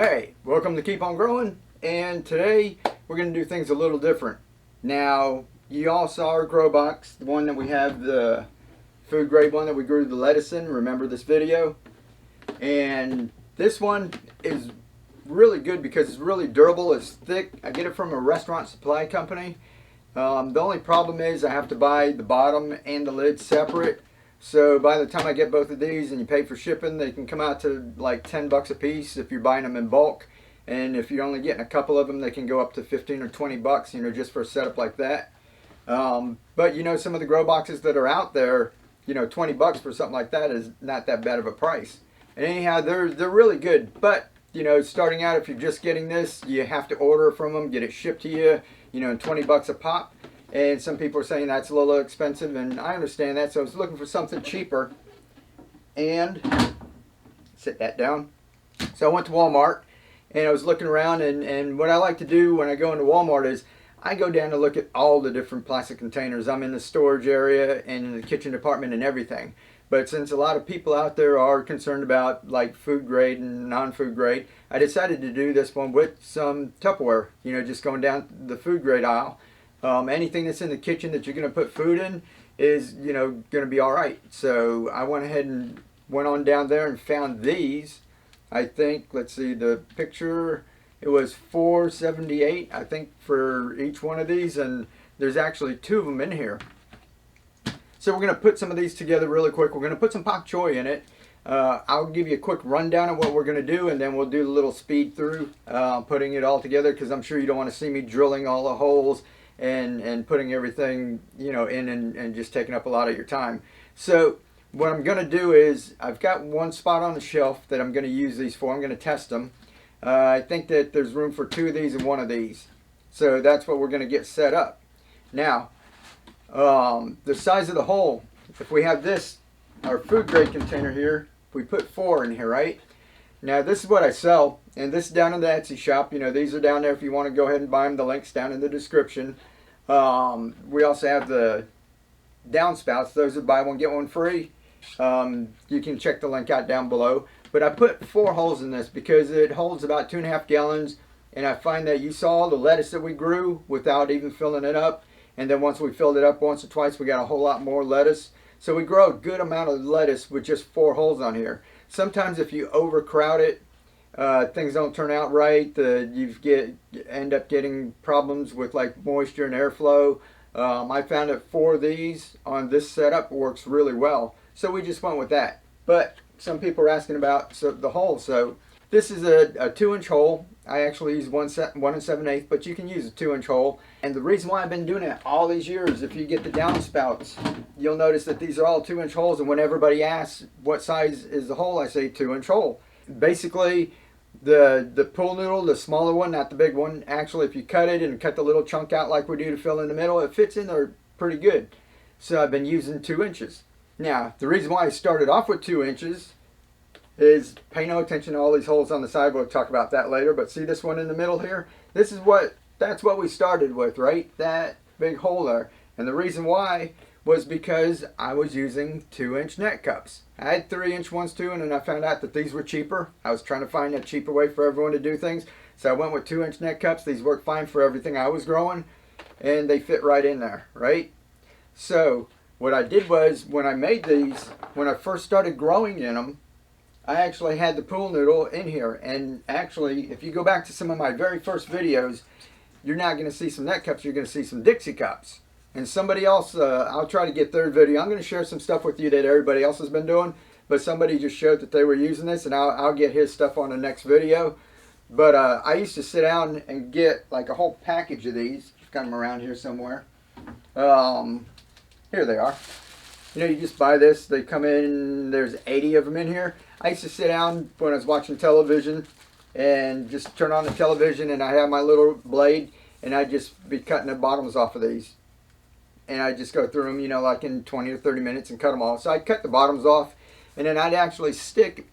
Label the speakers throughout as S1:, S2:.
S1: Hey, welcome to Keep On Growing, and today we're going to do things a little different. Now, you all saw our grow box, the one that we have, the food grade one that we grew the lettuce in. Remember this video? And this one is really good because it's really durable, it's thick. I get it from a restaurant supply company. The only problem is I have to buy the bottom and the lid separate. So by the time I get both of these and you pay for shipping, they can come out to like 10 bucks a piece if you're buying them in bulk. And if you're only getting a couple of them, they can go up to 15 or 20 bucks, just for a setup like that. But some of the grow boxes that are out there, 20 bucks for something like that is not that bad of a price. And anyhow, they're really good. But, starting out, if you're just getting this, you have to order from them, get it shipped to you, 20 bucks a pop. And some people are saying that's a little expensive, and I understand that. So I was looking for something cheaper. And sit that down. So I went to Walmart, and I was looking around, and what I like to do when I go into Walmart is I go down to look at all the different plastic containers. I'm in the storage area and in the kitchen department and everything. But since a lot of people out there are concerned about like food grade and non-food grade, I decided to do this one with some Tupperware, just going down the food grade aisle. Anything that's in the kitchen that you're going to put food in is, going to be all right. So I went ahead and went on down there and found these. I think, let's see, the picture, it was $4.78, I think, for each one of these. And there's actually two of them in here. So we're going to put some of these together really quick. We're going to put some pak choi in it. I'll give you a quick rundown of what we're going to do, and then we'll do a little speed through putting it all together, because I'm sure you don't want to see me drilling all the holes and putting everything in and just taking up a lot of your time. So what I'm going to do is I've got one spot on the shelf that I'm going to use these for. I'm going to test them. I think that there's room for two of these and one of these. So that's what we're going to get set up. Now, the size of the hole, if we have this, our food grade container here, if we put 4 in here, right? Now this is what I sell, and this is down in the Etsy shop. These are down there if you want to go ahead and buy them. The link's down in the description. We also have the downspouts. Those are buy one get one free. You can check the link out down below. But I put 4 holes in this because it holds about 2.5 gallons, and I find that you saw the lettuce that we grew without even filling it up, and then once we filled it up once or twice, we got a whole lot more lettuce. So we grow a good amount of lettuce with just 4 holes on here. Sometimes if you overcrowd it, things don't turn out right. You end up getting problems with like moisture and airflow. I found that 4 of these on this setup works really well. So we just went with that. But some people are asking about the hole. So this is a 2-inch hole. I actually use 1 7/8, but you can use a 2-inch hole. And the reason why I've been doing it all these years, if you get the downspouts, you'll notice that these are all 2-inch holes. And when everybody asks what size is the hole, I say 2-inch hole. Basically, the pool noodle, the smaller one, not the big one, actually if you cut it and cut the little chunk out like we do to fill in the middle, it fits in there pretty good. So I've been using 2 inches. Now, the reason why I started off with 2 inches is pay no attention to all these holes on the side. We'll talk about that later. But see this one in the middle here? That's what we started with, right? That big hole there. And the reason why was because I was using 2-inch net cups. I had 3-inch ones too, and then I found out that these were cheaper. I was trying to find a cheaper way for everyone to do things. So I went with 2-inch net cups. These work fine for everything I was growing, and they fit right in there, right? So what I did was, when I made these, when I first started growing in them, I actually had the pool noodle in here. And actually, if you go back to some of my very first videos, you're not going to see some net cups, you're going to see some Dixie cups. And somebody else, I'll try to get their video. I'm going to share some stuff with you that everybody else has been doing. But somebody just showed that they were using this, and I'll get his stuff on the next video. But I used to sit down and get like a whole package of these. I've got them around here somewhere. Here they are. You just buy this. They come in, there's 80 of them in here. I used to sit down when I was watching television and just turn on the television, and I have my little blade, and I'd just be cutting the bottoms off of these. And I'd just go through them, like in 20 or 30 minutes and cut them off. So I'd cut the bottoms off, and then I'd actually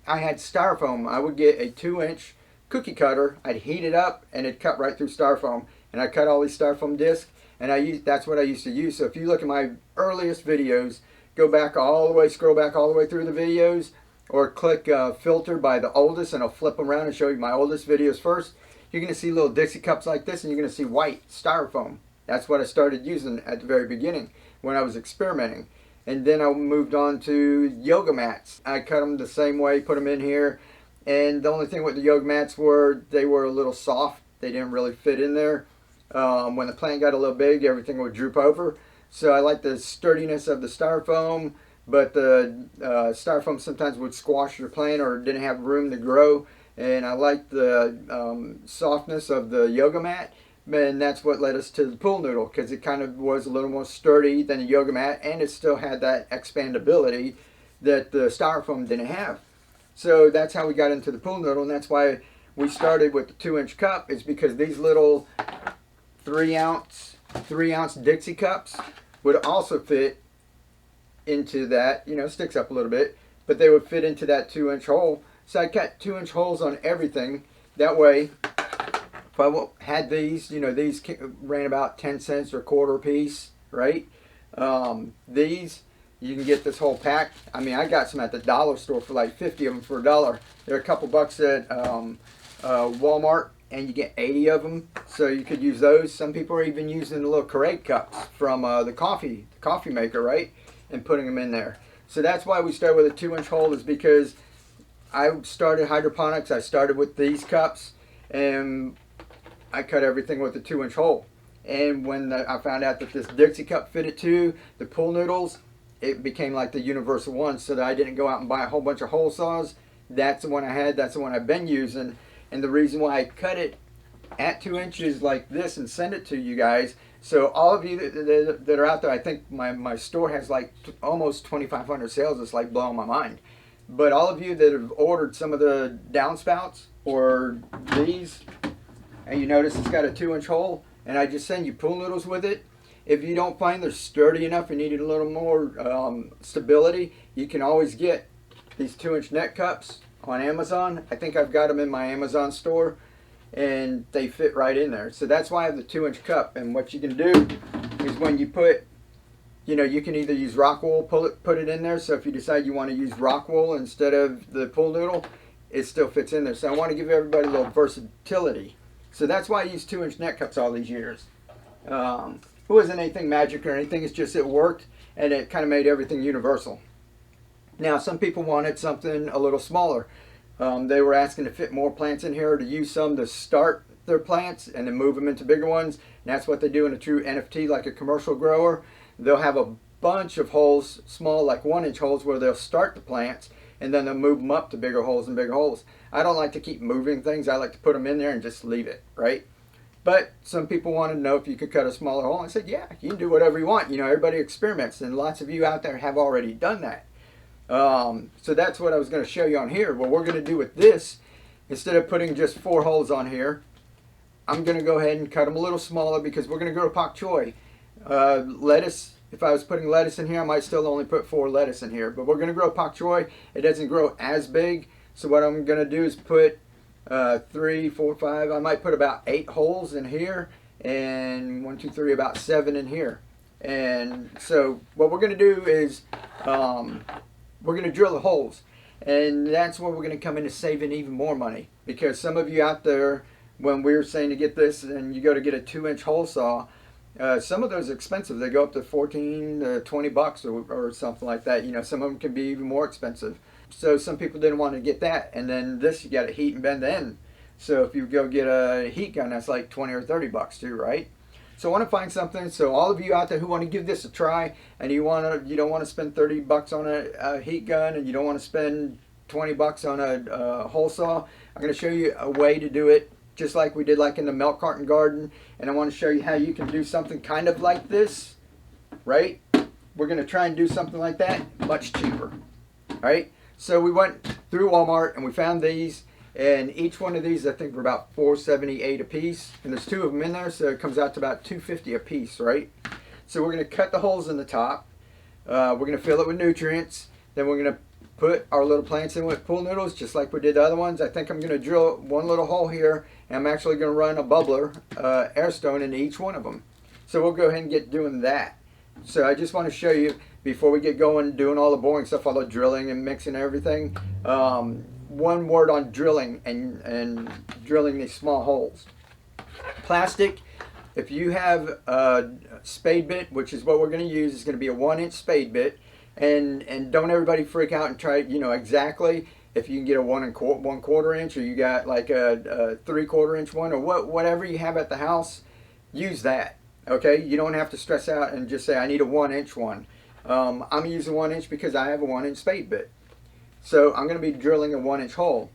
S1: I had styrofoam. I would get a 2-inch cookie cutter. I'd heat it up, and it'd cut right through styrofoam. And I cut all these styrofoam discs, and that's what I used to use. So if you look at my earliest videos, go back all the way, scroll back all the way through the videos, or click filter by the oldest, and I'll flip them around and show you my oldest videos first. You're going to see little Dixie cups like this, and you're going to see white styrofoam. That's what I started using at the very beginning when I was experimenting. And then I moved on to yoga mats. I cut them the same way, put them in here. And the only thing with the yoga mats were they were a little soft. They didn't really fit in there. When the plant got a little big, everything would droop over. So I like the sturdiness of the styrofoam, but the styrofoam sometimes would squash your plant or didn't have room to grow. And I like the softness of the yoga mat. And that's what led us to the pool noodle, because it kind of was a little more sturdy than a yoga mat, and it still had that expandability that the styrofoam didn't have. So that's how we got into the pool noodle, and that's why we started with the 2-inch cup, is because these little 3-ounce Dixie cups would also fit into that. You know, sticks up a little bit, but they would fit into that 2-inch hole. So I cut 2-inch holes on everything. That way, if I had these, you know, these ran about 10 cents or a quarter a piece, right? These, you can get this whole pack. I mean, I got some at the dollar store for like 50 of them for $1. They're a couple bucks at Walmart, and you get 80 of them. So you could use those. Some people are even using the little Keurig cups from the coffee maker, right? And putting them in there. So that's why we started with a 2-inch hole, is because I started hydroponics. I started with these cups, and I cut everything with a 2-inch hole. And when I found out that this Dixie cup fitted too, the pool noodles, it became like the universal one, so that I didn't go out and buy a whole bunch of hole saws. That's the one I had. That's the one I've been using. And the reason why I cut it at 2 inches like this and send it to you guys, so all of you that are out there, I think my store has like almost 2,500 sales. It's like blowing my mind. But all of you that have ordered some of the downspouts or these, and you notice it's got a 2-inch hole, and I just send you pool noodles with it. If you don't find they're sturdy enough and need a little more stability, you can always get these 2-inch net cups on Amazon. I think I've got them in my Amazon store, and they fit right in there. So that's why I have the 2-inch cup. And what you can do is when you put, you know, you can either use rock wool, put it in there. So if you decide you want to use rock wool instead of the pool noodle, it still fits in there. So I want to give everybody a little versatility. So that's why I use 2-inch net cups all these years. It wasn't anything magic or anything. It's just it worked, and it kind of made everything universal. Now, some people wanted something a little smaller. They were asking to fit more plants in here, or to use some to start their plants and then move them into bigger ones. And that's what they do in a true NFT, like a commercial grower. They'll have a bunch of holes, small like 1-inch holes, where they'll start the plants, and then they'll move them up to bigger holes and bigger holes. I don't like to keep moving things. I like to put them in there and just leave it, right? But some people wanted to know if you could cut a smaller hole. I said, yeah, you can do whatever you want. You know, everybody experiments, and lots of you out there have already done that. So that's what I was going to show you on here. What we're going to do with this, instead of putting just 4 holes on here, I'm going to go ahead and cut them a little smaller, because we're going to grow pak choi. Lettuce, if I was putting lettuce in here, I might still only put 4 lettuce in here. But we're going to grow pak choi. It doesn't grow as big. So what I'm going to do is put 3, 4, 5, I might put about 8 holes in here, and 1, 2, 3, about 7 in here. And so what we're going to do is we're going to drill the holes, and that's where we're going to come into saving even more money, because some of you out there, when we were saying to get this and you go to get a 2-inch hole saw, some of those are expensive. They go up to 14 to 20 bucks or something like that. You know, some of them can be even more expensive. So some people didn't want to get that. And then this, you got to heat and bend the end. So if you go get a heat gun, that's like 20 or 30 bucks too, right? So I want to find something. So all of you out there who want to give this a try, and you don't want to spend 30 bucks on a heat gun, and you don't want to spend 20 bucks on a hole saw, I'm going to show you a way to do it just like we did like in the milk carton garden. And I want to show you how you can do something kind of like this, right? We're going to try and do something like that much cheaper, right? So we went through Walmart and we found these, and each one of these I think were about $4.78 a piece, and there's 2 of them in there, so it comes out to about $2.50 a piece, right? So we're going to cut the holes in the top. We're going to fill it with nutrients. Then we're going to put our little plants in with pool noodles, just like we did the other ones. I think I'm going to drill one little hole here, and I'm actually going to run a bubbler, air stone, into each one of them. So we'll go ahead and get doing that. So I just want to show you before we get going, doing all the boring stuff, all the drilling and mixing and everything. One word on drilling and drilling these small holes. Plastic. If you have a spade bit, which is what we're going to use, is going to be a 1-inch spade bit, and don't everybody freak out and try, you know, exactly. If you can get a 1¼ inch, or you got like a 3/4 inch one, or whatever you have at the house, use that. Okay, you don't have to stress out and just say I need a 1-inch one. I'm using 1 inch because I have a 1-inch spade bit. So I'm going to be drilling a 1-inch hole.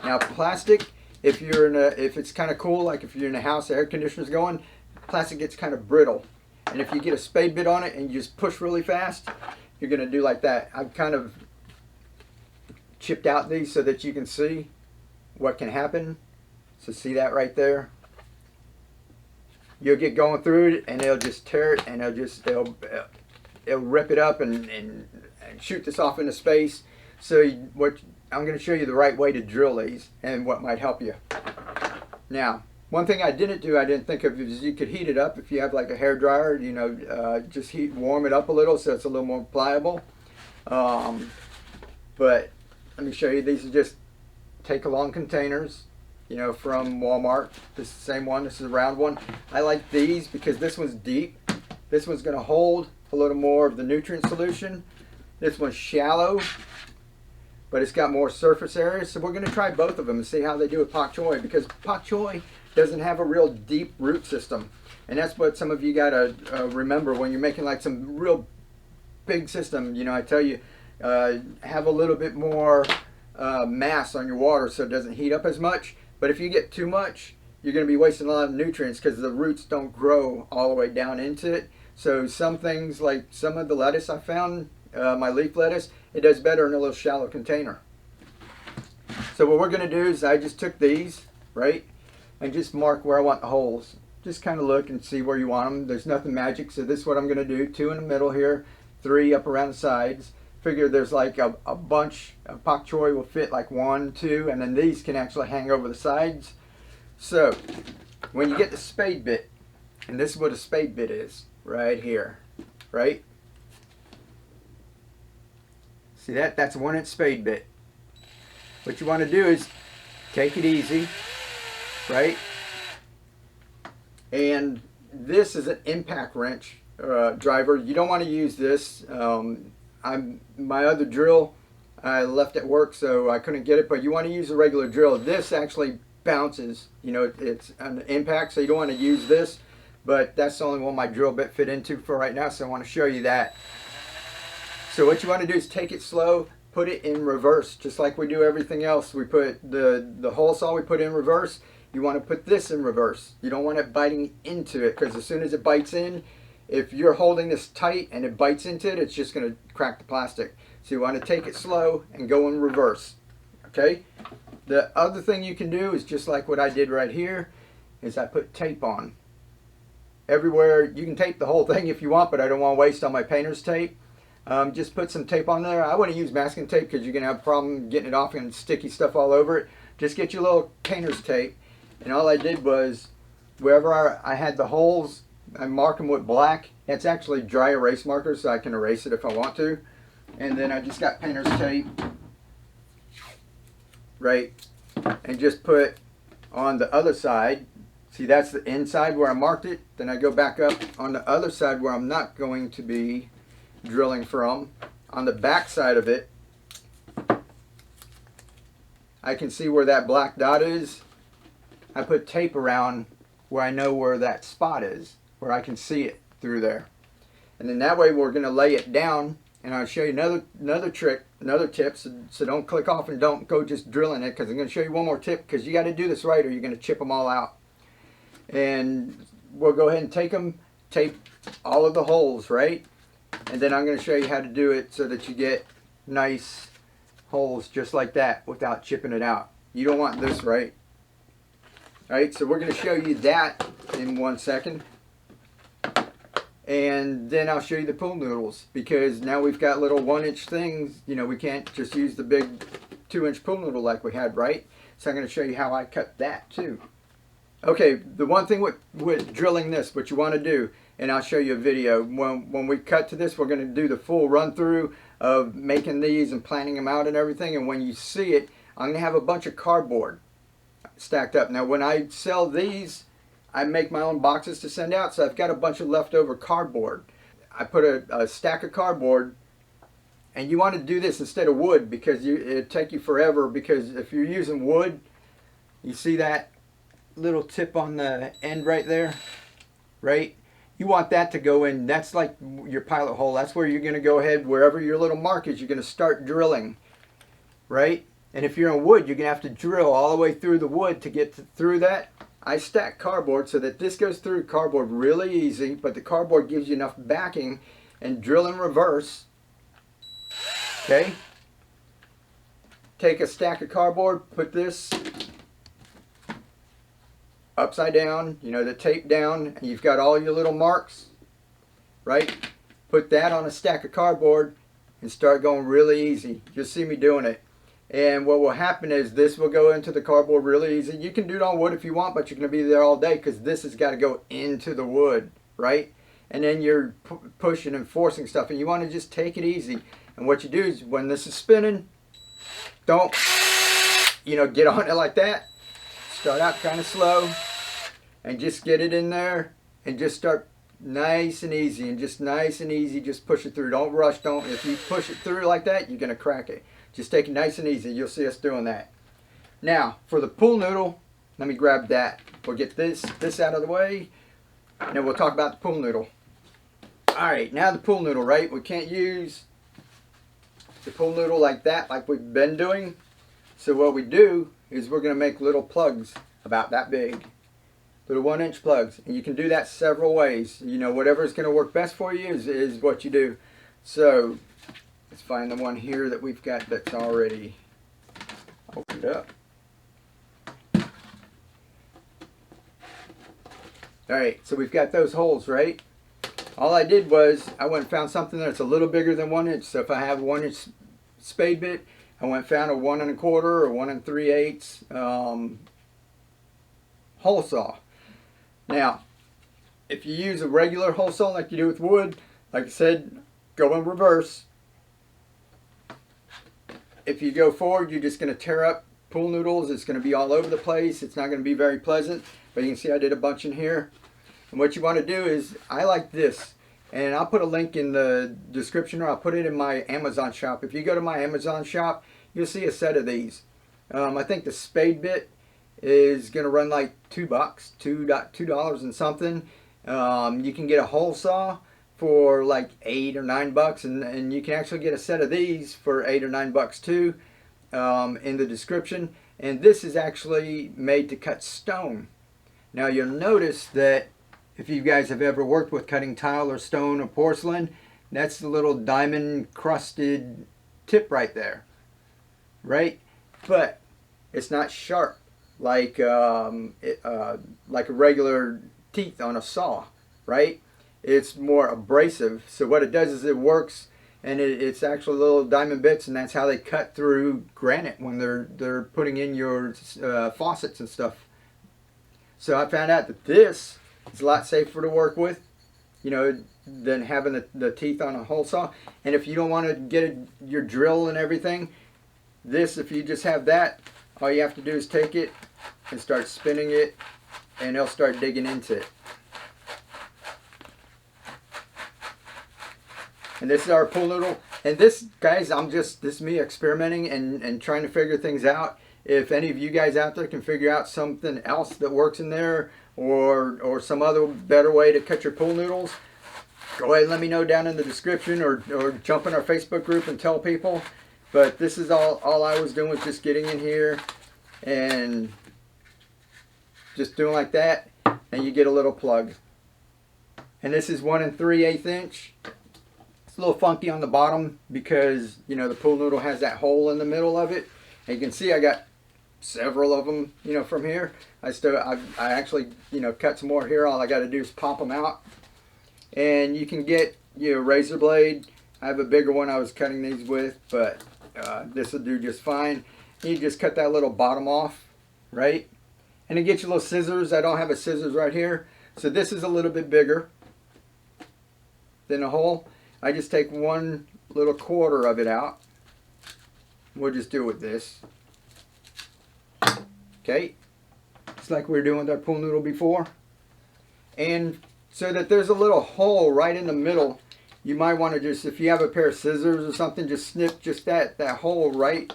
S1: Now plastic, if it's kind of cool, like if you're in a house, the air conditioner's going, plastic gets kind of brittle. And if you get a spade bit on it and you just push really fast, you're going to do like that. I've kind of chipped out these so that you can see what can happen. So see that right there? You'll get going through it and they'll just tear it, and it'll rip it up and shoot this off into space. So I'm going to show you the right way to drill these and what might help you. Now, one thing I didn't think of, is you could heat it up if you have like a hair dryer. You know, just warm it up a little so it's a little more pliable. But let me show you. These are just take-along containers, you know, from Walmart. This is the same one. This is a round one. I like these because this one's deep. This one's going to hold a little more of the nutrient solution. This one's shallow, but it's got more surface area. So we're going to try both of them and see how they do with pak choi, because pak choi doesn't have a real deep root system. And that's what some of you got to remember when you're making like some real big system. You know, I tell you, have a little bit more mass on your water so it doesn't heat up as much. But if you get too much, you're going to be wasting a lot of nutrients because the roots don't grow all the way down into it. So some things, like some of the lettuce I found, my leaf lettuce, it does better in a little shallow container. So what we're going to do is I just took these, right, and just mark where I want the holes. Just kind of look and see where you want them. There's nothing magic, so this is what I'm going to do. 2 in the middle here, 3 up around the sides. Figure there's like a bunch of pak choi will fit like 1, 2, and then these can actually hang over the sides. So when you get the spade bit, and this is what a spade bit is, right here, right? See that? That's a 1-inch spade bit. What you want to do is take it easy, right? And this is an impact wrench driver. You don't want to use this. My other drill I left at work, so I couldn't get it, but you want to use a regular drill. This actually bounces, you know, it's an impact, so you don't want to use this, but that's the only one my drill bit fit into for right now, so I want to show you that. So what you want to do is take it slow, put it in reverse, just like we do everything else. We put the hole saw we put in reverse. You want to put this in reverse. You don't want it biting into it, because as soon as it bites in, if you're holding this tight and it bites into it, it's just going to crack the plastic. So you want to take it slow and go in reverse. Okay? The other thing you can do is just like what I did right here, is I put tape on. Everywhere, you can tape the whole thing if you want, but I don't want to waste all my painter's tape. Just put some tape on there. I wouldn't use masking tape because you're going to have a problem getting it off and sticky stuff all over it. Just get your little painter's tape. And all I did was, wherever I had the holes, I mark them with black. It's actually dry erase marker, so I can erase it if I want to. And then I just got painter's tape, right, and just put on the other side. See, that's the inside where I marked it. Then I go back up on the other side where I'm not going to be drilling from. On the back side of it, I can see where that black dot is. I put tape around where I know where that spot is, where I can see it through there. And then that way we're going to lay it down, and I'll show you another trick, another tip, so don't click off and don't go just drilling it, because I'm going to show you one more tip, because you got to do this right or you're going to chip them all out. And we'll go ahead and tape all of the holes, right? And then I'm going to show you how to do it so that you get nice holes just like that without chipping it out. You don't want this, right? Alright, so we're going to show you that in 1 second. And then I'll show you the pool noodles, because now we've got little 1-inch things. You know, we can't just use the big 2-inch pool noodle like we had, right? So I'm going to show you how I cut that too. Okay, the one thing with drilling this, what you want to do, and I'll show you a video. When we cut to this, we're going to do the full run through of making these and planning them out and everything. And when you see it, I'm going to have a bunch of cardboard stacked up. Now when I sell these, I make my own boxes to send out, so I've got a bunch of leftover cardboard. I put a stack of cardboard, and you want to do this instead of wood because it'll take you forever, because if you're using wood, you see that little tip on the end right there, right? You want that to go in. That's like your pilot hole. That's where you're going to go ahead, wherever your little mark is, you're going to start drilling, right? And if you're in wood, you're going to have to drill all the way through the wood to get through that. I stack cardboard so that this goes through cardboard really easy, but the cardboard gives you enough backing, and drill in reverse. Okay? Take a stack of cardboard, put this upside down, you know, the tape down, and you've got all your little marks, right? Put that on a stack of cardboard and start going really easy. You'll see me doing it. And what will happen is this will go into the cardboard really easy. You can do it on wood if you want, but you're going to be there all day because this has got to go into the wood, right? And then you're pushing and forcing stuff, and you want to just take it easy. And what you do is when this is spinning, don't, you know, get on it like that. Start out kind of slow and just get it in there and just start nice and easy, and just nice and easy, just push it through. Don't rush. Don't. If you push it through like that, you're going to crack it. Just take it nice and easy. You'll see us doing that. Now, for the pool noodle, let me grab that. We'll get this out of the way, and then we'll talk about the pool noodle. Alright, now the pool noodle, right? We can't use the pool noodle like that, like we've been doing. So what we do is we're going to make little plugs about that big. Little 1-inch plugs. And you can do that several ways. You know, whatever's going to work best for you is what you do. So, let's find the one here that we've got that's already opened up. Alright, so we've got those holes, right? All I did was I went and found something that's a little bigger than 1 inch. So if I have a 1-inch spade bit, I went and found a 1 1/4 or 1 3/8 hole saw. Now, if you use a regular hole saw like you do with wood, like I said, go in reverse. If you go forward, you're just going to tear up pool noodles. It's going to be all over the place. It's not going to be very pleasant. But you can see I did a bunch in here. And what you want to do is, I like this. And I'll put a link in the description, or I'll put it in my Amazon shop. If you go to my Amazon shop, you'll see a set of these. I think the spade bit is going to run like $2, $2 and something. You can get a hole saw for like $8 or $9, and you can actually get a set of these for $8 or $9 too, in the description. And this is actually made to cut stone. Now you'll notice that if you guys have ever worked with cutting tile or stone or porcelain, that's the little diamond crusted tip right there, right? But it's not sharp like a regular teeth on a saw, right? It's more abrasive. So what it does is it works, and it's actually little diamond bits, and that's how they cut through granite when they're putting in your faucets and stuff. So I found out that this is a lot safer to work with, you know, than having the teeth on a hole saw. And if you don't want to get your drill and everything, this, if you just have that, all you have to do is take it and start spinning it, and it'll start digging into it. And this is our pool noodle. And this, guys, this is me experimenting and trying to figure things out. If any of you guys out there can figure out something else that works in there, or some other better way to cut your pool noodles, go ahead and let me know down in the description, or jump in our Facebook group and tell people. But this is all I was doing, was just getting in here and just doing like that, and you get a little plug. And this is 1 3/8 inch. It's a little funky on the bottom because, you know, the pool noodle has that hole in the middle of it. And you can see I got several of them, you know, from here. I actually, you know, cut some more here. All I got to do is pop them out. And you can get, you know, razor blade. I have a bigger one I was cutting these with, but this will do just fine. You just cut that little bottom off, right? And then get your little scissors. I don't have a scissors right here. So this is a little bit bigger than the hole. I just take 1 little quarter of it out. We'll just do it with this. Okay. It's like we were doing with our pool noodle before. And so that there's a little hole right in the middle, you might want to just, if you have a pair of scissors or something, just snip just that hole right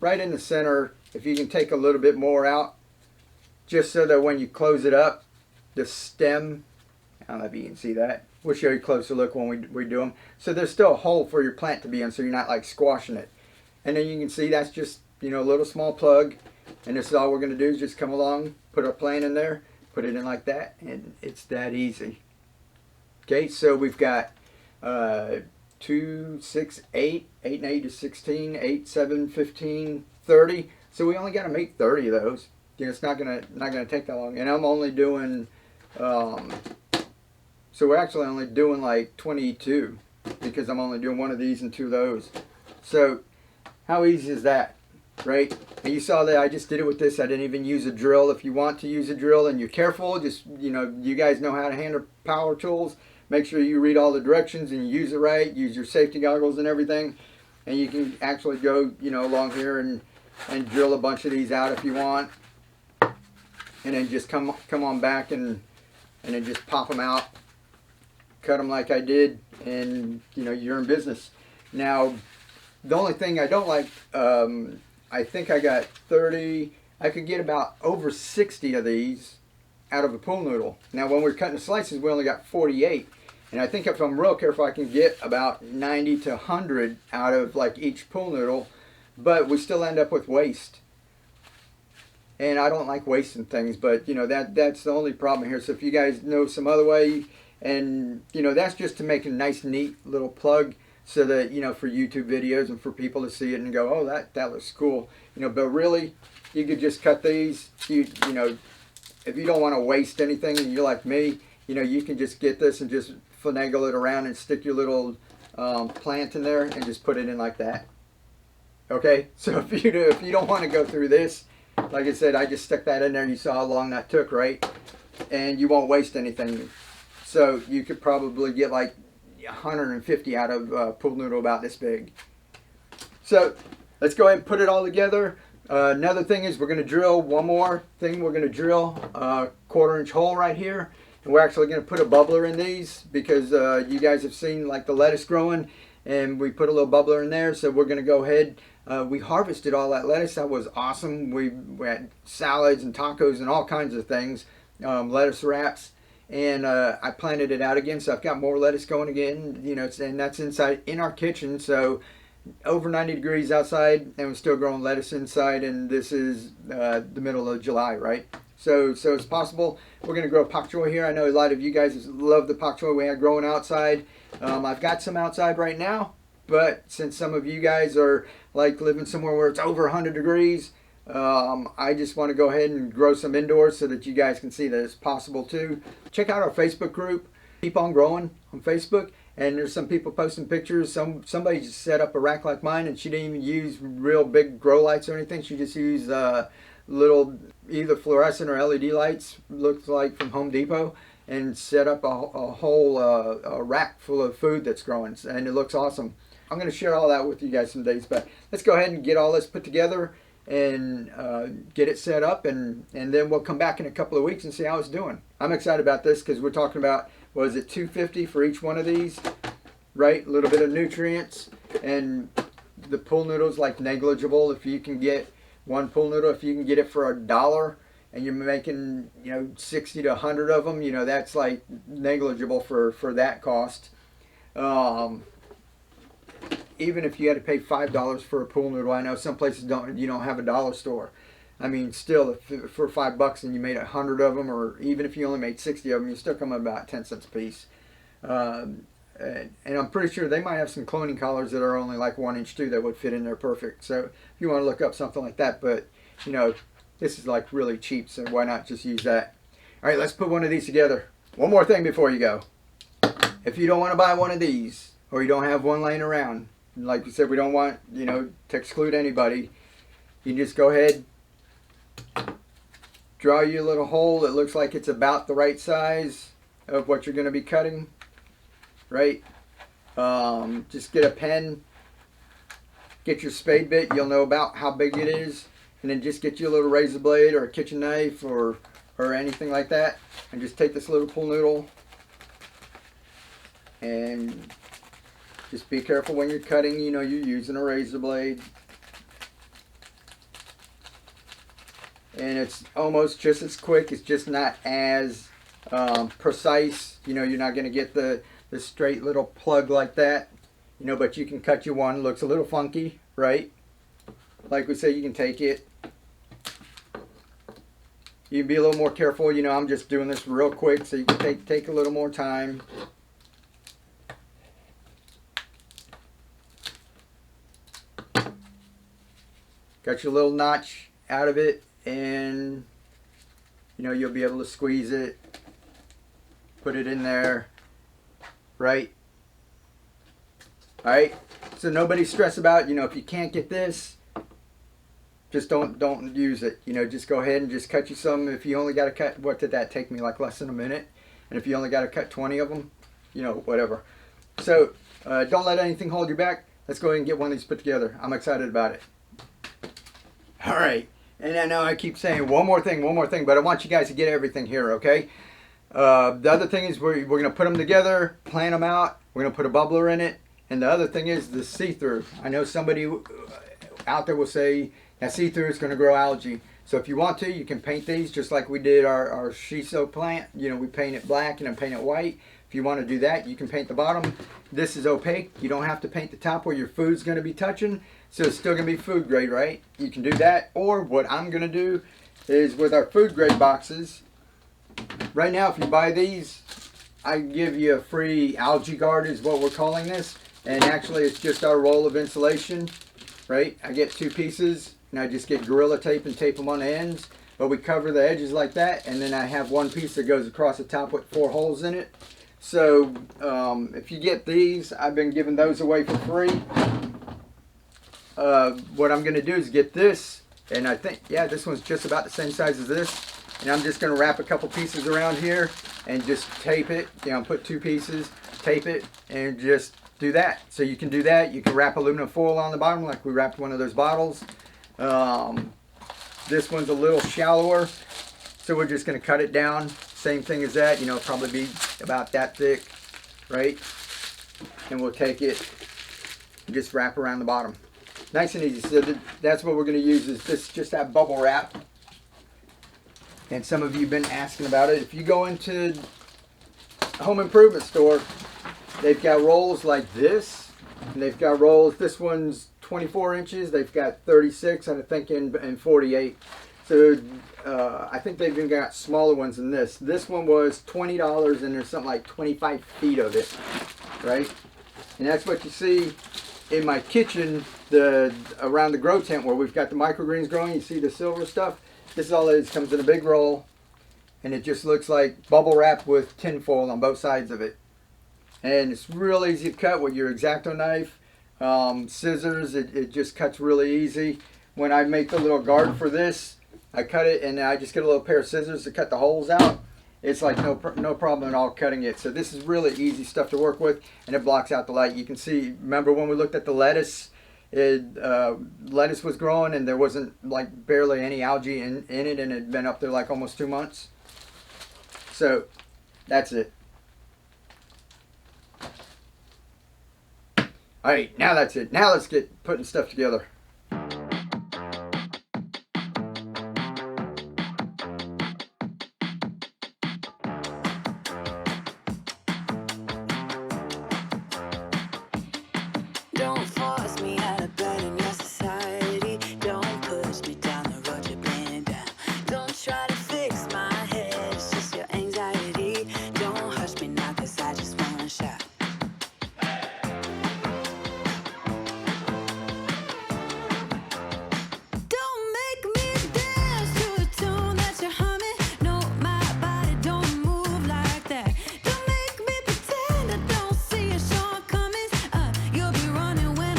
S1: in the center. If you can take a little bit more out, just so that when you close it up, the stem, I don't know if you can see that. We'll show you a closer look when we do them. So there's still a hole for your plant to be in, so you're not like squashing it. And then you can see that's just, you know, a little small plug. And this is all we're going to do is just come along, put our plant in there, put it in like that, and it's that easy. Okay, so we've got 2, 6, 8, 8 and 8 is 16, 8, 7, 15, 30. So we only got to make 30 of those. You know, it's not gonna take that long. And I'm only doing, so we're actually only doing like 22 because I'm only doing 1 of these and 2 of those. So how easy is that, right? And you saw that I just did it with this. I didn't even use a drill. If you want to use a drill and you're careful, just, you know, you guys know how to handle power tools. Make sure you read all the directions and you use it right. Use your safety goggles and everything. And you can actually go, you know, along here and drill a bunch of these out if you want. And then just come on back and then just pop them out. Cut them like I did, and you know, you're in business. Now, the only thing I don't like, I think I got 30, I could get about over 60 of these out of a pool noodle. Now when we're cutting the slices, we only got 48. And I think if I'm real careful, I can get about 90 to 100 out of like each pool noodle, but we still end up with waste. And I don't like wasting things, but you know, that's the only problem here. So if you guys know some other way, and you know, that's just to make a nice neat little plug so that, you know, for YouTube videos and for people to see it and go, oh, that looks cool. You know, but really you could just cut these. You know, if you don't want to waste anything and you're like me, you know, you can just get this and just finagle it around and stick your little plant in there and just put it in like that. Okay, so if you don't want to go through this, like I said, I just stuck that in there. You saw how long that took, right? And you won't waste anything. So you could probably get like 150 out of a pool noodle about this big. So let's go ahead and put it all together. Another thing is we're going to drill one more thing. We're going to drill a 1/4-inch hole right here. And we're actually going to put a bubbler in these because you guys have seen like the lettuce growing, and we put a little bubbler in there. So we're going to go ahead. We harvested all that lettuce. That was awesome. We had salads and tacos and all kinds of things, lettuce wraps, and I planted it out again. So I've got more lettuce going again. You know, and that's inside in our kitchen. So over 90 degrees outside, and we're still growing lettuce inside. And this is the middle of July, right? So it's possible. We're going to grow pak choi here. I know a lot of you guys love the pak choi we had growing outside. I've got some outside right now. But since some of you guys are like living somewhere where it's over 100 degrees, I just want to go ahead and grow some indoors so that you guys can see that it's possible too. Check out our Facebook group, Keep On Growing on Facebook. And there's some people posting pictures. Somebody just set up a rack like mine, and she didn't even use real big grow lights or anything. She just used little either fluorescent or LED lights, looks like from Home Depot, and set up a whole a rack full of food that's growing, and it looks awesome. I'm going to share all that with you guys some days, but let's go ahead and get all this put together and get it set up, and then we'll come back in a couple of weeks and see how it's doing. I'm excited about this because we're talking about, what is it, $2.50 for each one of these, right? A little bit of nutrients, and the pool noodles like negligible. If you can get one pool noodle, if you can get it for $1 and you're making, you know, 60 to 100 of them, you know, that's like negligible for that cost. Even if you had to pay $5 for a pool noodle, I know some places you don't have a dollar store. I mean, still, if for $5 and you made 100 of them, or even if you only made 60 of them, you still come at about 10 cents a piece. And I'm pretty sure they might have some cloning collars that are only like 1 inch too that would fit in there perfect. So if you want to look up something like that, but you know, this is like really cheap, so why not just use that? All right, let's put one of these together. One more thing before you go. If you don't want to buy one of these, or you don't have one laying around, like we said, we don't want, you know, to exclude anybody. You can just go ahead, draw you a little hole that looks like it's about the right size of what you're going to be cutting, right? Just get a pen, get your spade bit, you'll know about how big it is, and then just get you a little razor blade or a kitchen knife or anything like that, and just take this little pool noodle and just be careful when you're cutting, you know, you're using a razor blade. And it's almost just as quick, it's just not as precise. You know, you're not going to get the straight little plug like that, you know, but you can cut you one. Looks a little funky, right? Like we say, you can take it. You can be a little more careful. You know, I'm just doing this real quick, so you can take a little more time. Got your little notch out of it, and you know, you'll be able to squeeze it, put it in there, right? All right, so nobody stress about, you know, if you can't get this, just don't use it. You know, just go ahead and just cut you some. If you only got to cut, what did that take me, like less than a minute? And if you only got to cut 20 of them, you know, whatever. So don't let anything hold you back. Let's go ahead and get one of these put together. I'm excited about it. All right, and I know I keep saying one more thing, but I want you guys to get everything here, okay? The other thing is we're going to put them together, plan them out. We're going to put a bubbler in it. And the other thing is the see-through. I know somebody out there will say that see-through is going to grow algae. So if you want to, you can paint these just like we did our shiso plant. You know, we paint it black and then paint it white. If you want to do that, you can paint the bottom. This is opaque. You don't have to paint the top where your food's going to be touching. So it's still going to be food grade, right? You can do that. Or what I'm going to do is with our food grade boxes, right now if you buy these, I give you a free algae guard is what we're calling this. And actually it's just our roll of insulation, right? I get 2 pieces and I just get Gorilla Tape and tape them on the ends. But we cover the edges like that, and then I have 1 piece that goes across the top with 4 holes in it. So if you get these, I've been giving those away for free. What I'm going to do is get this, and I think, yeah, this one's just about the same size as this. And I'm just going to wrap a couple pieces around here and just tape it. You know, put 2 pieces, tape it, and just do that. So you can do that. You can wrap aluminum foil on the bottom like we wrapped one of those bottles. This one's a little shallower, so we're just going to cut it down. Same thing as that, you know, probably be about that thick, right? And we'll take it and just wrap around the bottom. Nice and easy. So that's what we're going to use, is this, just that bubble wrap. And some of you have been asking about it. If you go into a home improvement store, they've got rolls like this, and they've got rolls, this one's 24 inches, they've got 36, and I think in 48. So I think they've even got smaller ones than this. This one was $20, and there's something like 25 feet of it, right? And that's what you see in my kitchen, around the grow tent where we've got the microgreens growing. You see the silver stuff? This is all it is. Comes in a big roll, and it just looks like bubble wrap with tin foil on both sides of it. And it's real easy to cut with your X-Acto knife, scissors. It just cuts really easy. When I make the little guard for this, I cut it, and I just get a little pair of scissors to cut the holes out. It's like no problem at all cutting it. So this is really easy stuff to work with, and it blocks out the light. You can see, remember when we looked at the lettuce, lettuce was growing and there wasn't like barely any algae in it, and it had been up there like almost 2 months. So that's it. All right, now that's it. Now let's get putting stuff together.
S2: Don't force me out of bed in your society. Don't push me down the road you're bringing down. Don't try to fix my head, it's just your anxiety. Don't hush me now, cause I just wanna shout. Don't make me dance to a tune that you're humming. No, my body don't move like that. Don't make me pretend I don't see your shortcomings. You'll be running when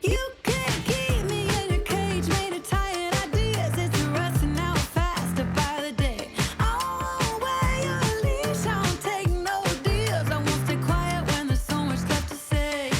S2: You can't keep me in a cage made of tired ideas. It's rusting out faster by the day. I won't wear your leash, I won't take no deals. I won't stay quiet when there's so much left to say.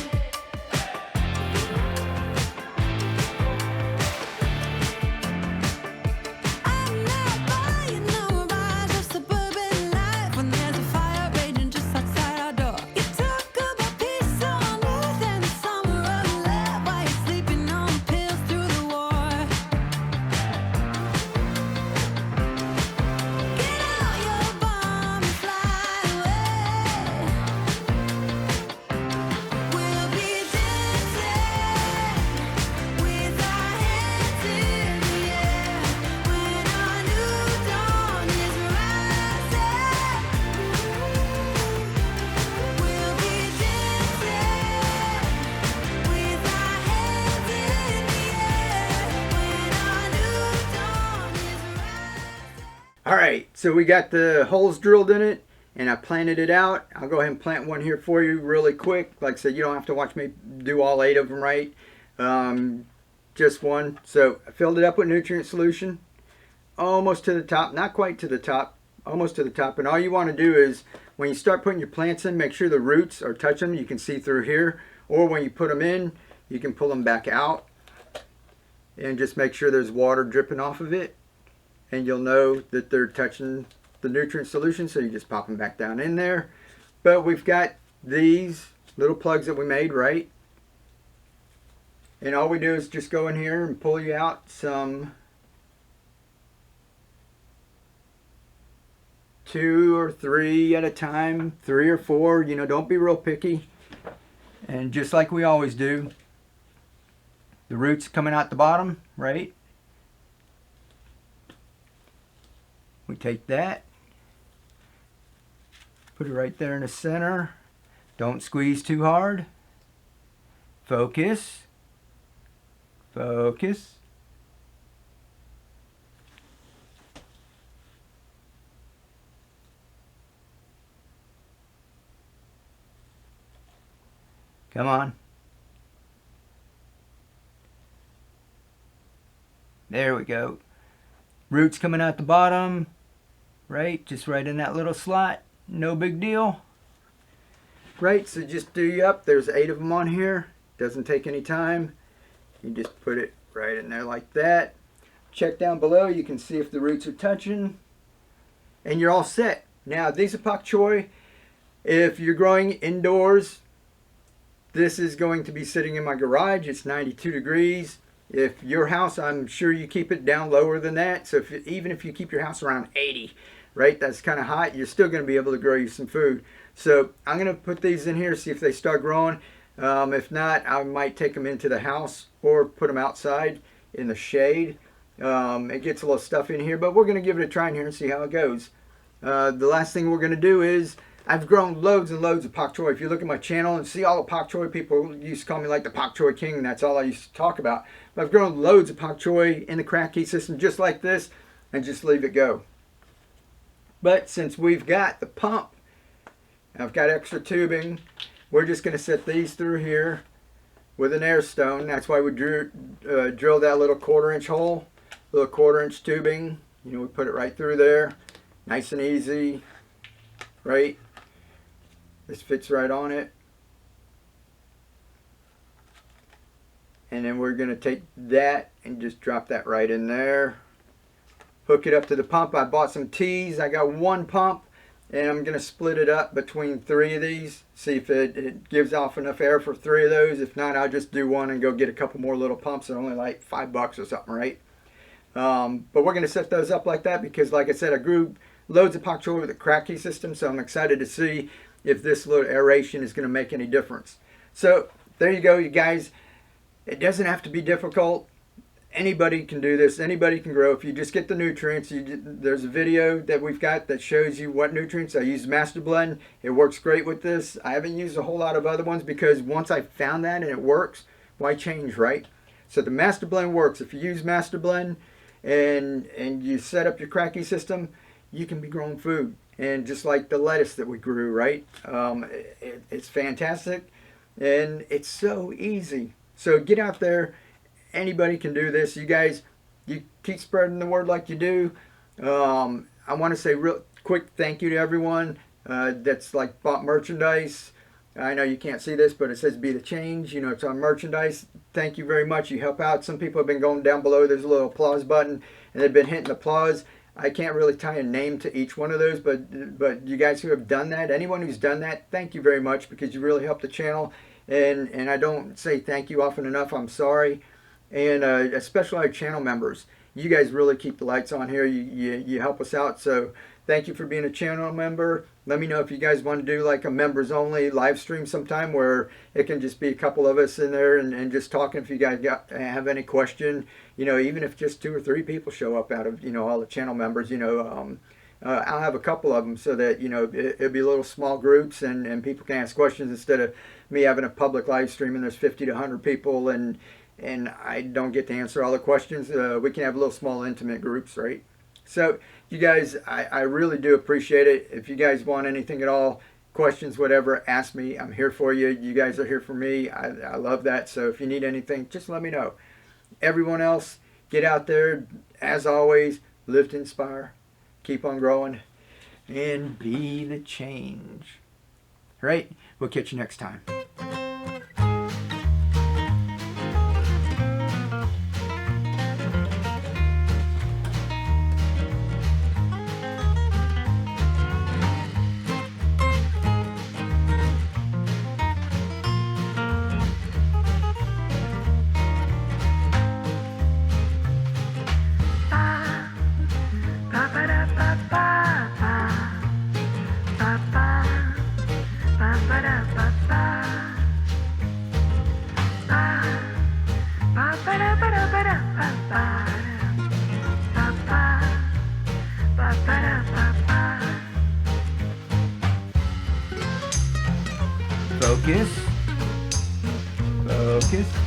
S2: I'm not buying no mirage of suburban life when there's a fire raging just outside our door. You talk about peace on earth and the summer of love while you're sleeping on pills through the war. Get out your bomb and fly away. We'll be dancing with our hands in the air when our new dawn is rising. We'll be dancing with our hands in the air when our new dawn is rising.
S1: Alright, so we got the holes drilled in it and I planted it out. I'll go ahead and plant one here for you really quick. Like I said, you don't have to watch me do all 8 of them, right? Just one. So I filled it up with nutrient solution almost to the top, not quite to the top, almost to the top. And all you want to do is when you start putting your plants in, make sure the roots are touching. You can see through here, or when you put them in, you can pull them back out and just make sure there's water dripping off of it, and you'll know that they're touching the nutrient solution, so you just pop them back down in there. But we've got these little plugs that we made, right? And all we do is just go in here and pull you out some 2 or 3 at a time, 3 or 4, you know, don't be real picky. And just like we always do, the roots coming out the bottom, right? We take that, put it right there in the center. Don't squeeze too hard. Focus. Focus. Come on. There we go. Roots coming out the bottom, right? Just right in that little slot. No big deal. Right, so just do you up. There's 8 of them on here. Doesn't take any time. You just put it right in there like that. Check down below. You can see if the roots are touching. And you're all set. Now, these are pak choi. If you're growing indoors, this is going to be sitting in my garage. It's 92 degrees. If your house, I'm sure you keep it down lower than that. So even if you keep your house around 80, right, that's kind of hot, you're still going to be able to grow you some food. So I'm going to put these in here, see if they start growing. If not, I might take them into the house or put them outside in the shade. It gets a little stuff in here, but we're going to give it a try in here and see how it goes. The last thing we're going to do is, I've grown loads and loads of pak choi. If you look at my channel and see all the pak choi, people used to call me like the pak choi king, and that's all I used to talk about. But I've grown loads of pak choi in the crack key system just like this, and just leave it go. But since we've got the pump, I've got extra tubing, we're just going to set these through here with an air stone. That's why we drilled that little 1/4-inch hole, little 1/4-inch tubing. You know, we put it right through there, nice and easy, right? This fits right on it. And then we're going to take that and just drop that right in there. Hook it up to the pump. I bought some T's. I got 1 pump, and I'm going to split it up between 3 of these. See if it gives off enough air for 3 of those. If not, I'll just do 1 and go get a couple more little pumps. They're only like $5 or something, right? But we're going to set those up like that because, like I said, I grew loads of pak choi with the crack key system, so I'm excited to see if this little aeration is going to make any difference. So there you go, you guys. It doesn't have to be difficult. Anybody can do this. Anybody can grow. If you just get the nutrients, there's a video that we've got that shows you what nutrients. I use Master Blend. It works great with this. I haven't used a whole lot of other ones because once I found that and it works, why change, right? So the Master Blend works. If you use Master Blend and you set up your crack key system, you can be growing food. And just like the lettuce that we grew, right? It's fantastic, and it's so easy. So get out there. Anybody can do this. You guys, you keep spreading the word like you do. I want to say real quick thank you to everyone that's like bought merchandise. I know you can't see this, but it says "Be the Change." You know, it's on merchandise. Thank you very much. You help out. Some people have been going down below. There's a little applause button, and they've been hitting applause. I can't really tie a name to each one of those, but you guys who have done that, anyone who's done that, thank you very much, because you really helped the channel. And I don't say thank you often enough. I'm sorry. And especially our channel members, you guys really keep the lights on here. You help us out. So thank you for being a channel member. Let me know if you guys want to do like a members only live stream sometime, where it can just be a couple of us in there and just talking. If you guys have any question, you know, even if just 2 or 3 people show up out of, you know, all the channel members, you know, I'll have a couple of them so that, you know, it'll be little small groups and people can ask questions instead of me having a public live stream and there's 50 to 100 people and I don't get to answer all the questions. We can have little small intimate groups, right? So you guys, I really do appreciate it. If you guys want anything at all, questions, whatever, ask me. I'm here for you. You guys are here for me. I love that. So if you need anything, just let me know. Everyone else, get out there. As always, live to inspire. Keep on growing. And be the change. All right? We'll catch you next time. Focus. Focus.